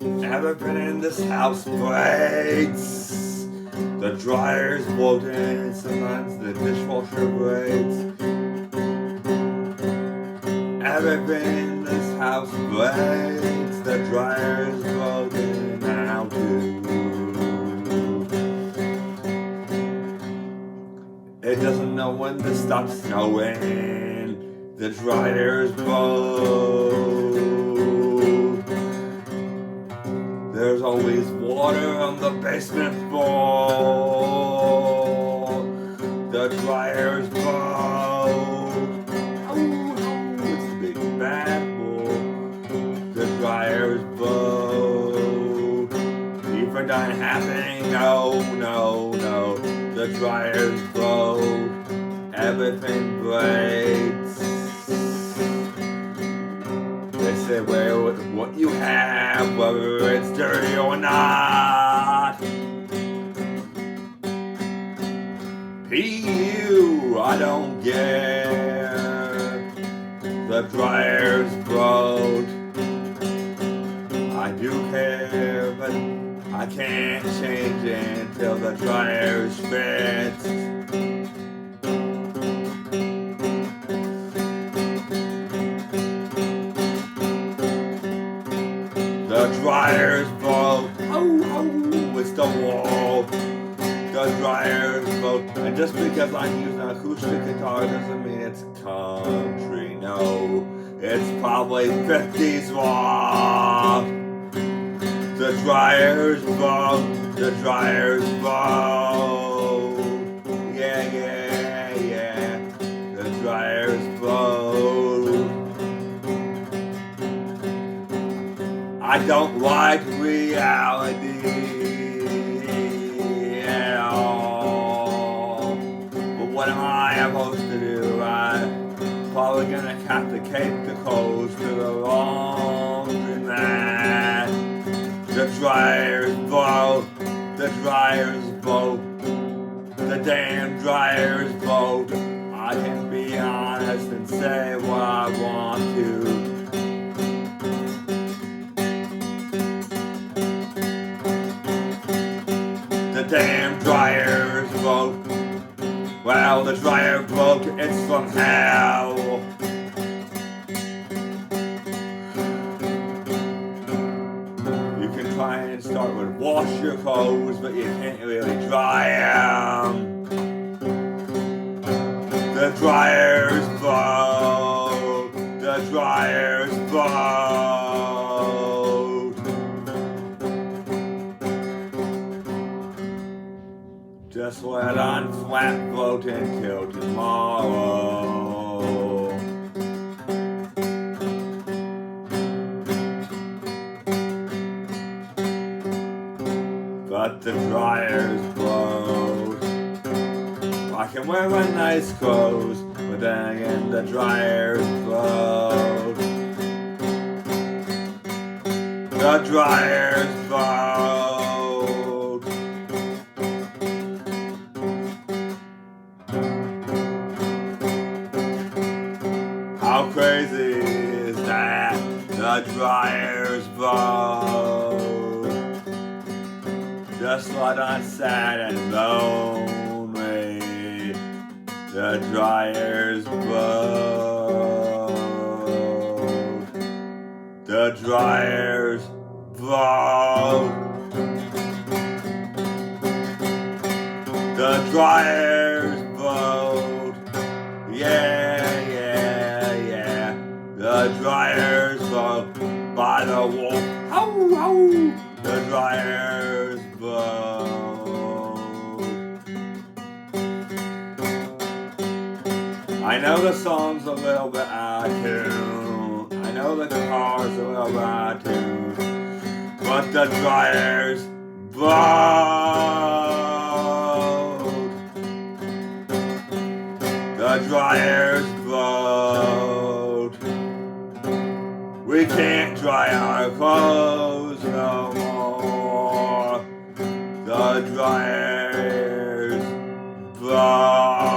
Everything in this house breaks. The dryer's broken, sometimes the dishwasher breaks. Everything in this house breaks. The dryer's broken now too. It doesn't know when to stop snowing. The dryer's broke. There's always water on the basement floor. The dryer's broke. Oh, it's a big bad bull. The dryer's broke. Even not happening, no, no, no. The dryer's broke. Everything breaks. They say, well, what you have, whether it's dirty or not. P.U. I don't care. The dryer's broke. I do care, but I can't change it until the dryer's fixed. The dryer's broke. Oh, it's the wall. The dryer's broke. And just because I'm using an acoustic guitar doesn't mean it's country. No, it's probably 50s rock. The dryer's broke. The dryer's broke. Yeah, yeah, yeah. The dryer's broke. I don't like reality at all. But what am I supposed to do? I'm probably gonna have to take the clothes to the laundromat. The dryer's broke. The dryer's broke. The damn dryer's broke. I can be honest and say what I want to. The damn dryer's broke. Well, the dryer broke, it's from hell. You can try and start with wash your clothes, but you can't really dry them. The dryer's broke. The dryer's broke. Just let on flat float until tomorrow. But the dryer's broke. I can wear my nice clothes, but then again the dryer's broke. The dryer's broke. How crazy is that? The dryer's broke. Just like I'm sad and lonely. The dryer's broke. The dryer's broke. The dryer's broke. Yeah, yeah, yeah. The dryer's broke by the wall. Ow, ow. The dryer's broke. I know the song's a little bit out of tune. I know the guitar's a little bit out of tune. But the dryer's broke. The dryer's broke. We can't dry our clothes no more. The dryer's broke.